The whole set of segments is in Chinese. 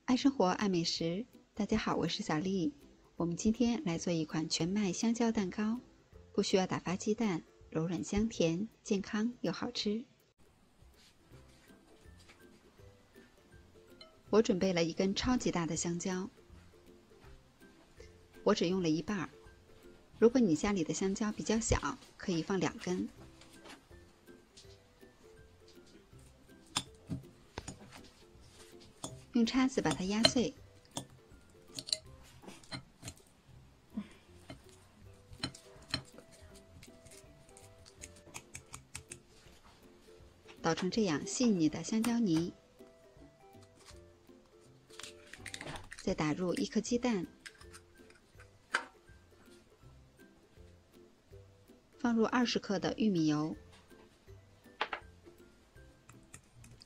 爱生活，爱美食。大家好，我是小丽。我们今天来做一款全麦香蕉蛋糕，不需要打发鸡蛋，柔软香甜，健康又好吃。我准备了一根超级大的香蕉，我只用了一半。如果你家里的香蕉比较小，可以放2根。用叉子把它压碎，捣成这样细腻的香蕉泥，再打入1颗鸡蛋，放入20克的玉米油，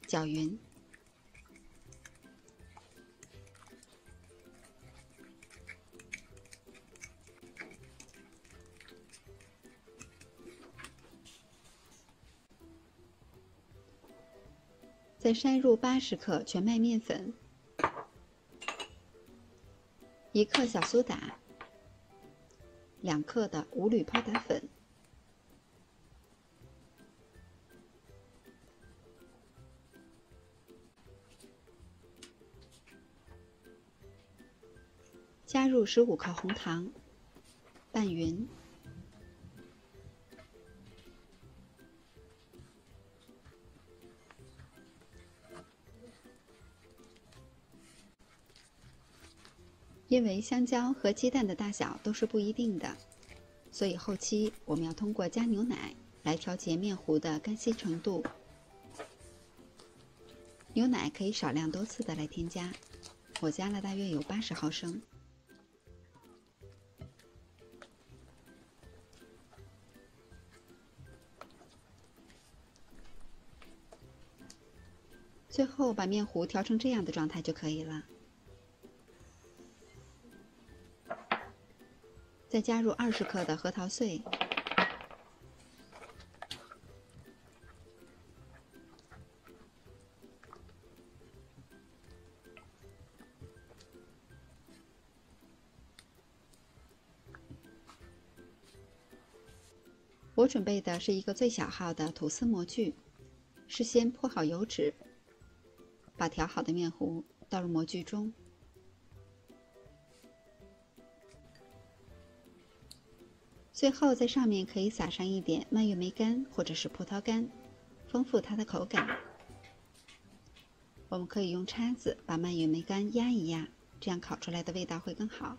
搅匀。再筛入80克全麦面粉，1克小苏打，2克的无铝泡打粉，加入15克红糖，拌匀。因为香蕉和鸡蛋的大小都是不一定的，所以后期我们要通过加牛奶来调节面糊的干稀程度。牛奶可以少量多次的来添加，我加了大约有80毫升。最后把面糊调成这样的状态就可以了。再加入20克的核桃碎，我准备的是一个最小号的吐司模具，事先铺好油纸，把调好的面糊倒入模具中。最后在上面可以撒上一点蔓越莓干或者是葡萄干，丰富它的口感。我们可以用叉子把蔓越莓干压一压，这样烤出来的味道会更好。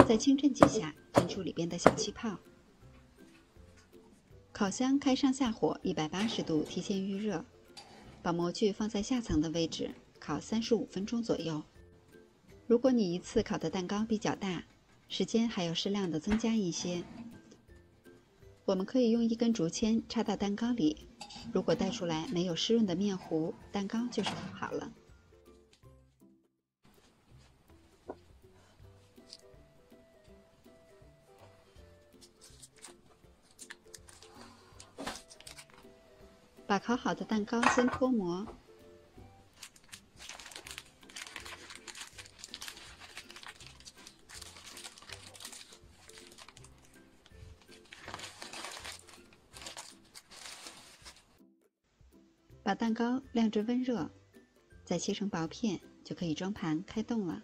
再轻震几下，震出里边的小气泡。烤箱开上下火180度，提前预热，把模具放在下层的位置，烤35分钟左右。如果你一次烤的蛋糕比较大，时间还要适量的增加一些。我们可以用1根竹签插到蛋糕里，如果带出来没有湿润的面糊，蛋糕就是烤好了。把烤好的蛋糕先脱模，把蛋糕晾至温热，再切成薄片，就可以装盘开动了。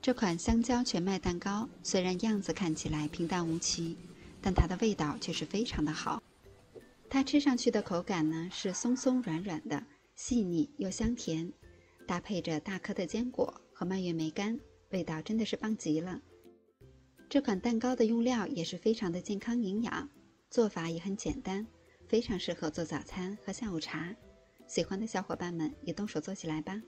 这款香蕉全麦蛋糕虽然样子看起来平淡无奇，但它的味道却是非常的好。它吃上去的口感呢是松松软软的，细腻又香甜，搭配着大颗的坚果和蔓越莓干，味道真的是棒极了。这款蛋糕的用料也是非常的健康营养，做法也很简单，非常适合做早餐和下午茶。喜欢的小伙伴们也动手做起来吧。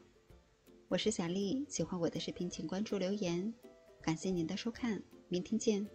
我是小丽，喜欢我的视频请关注留言，感谢您的收看，明天见。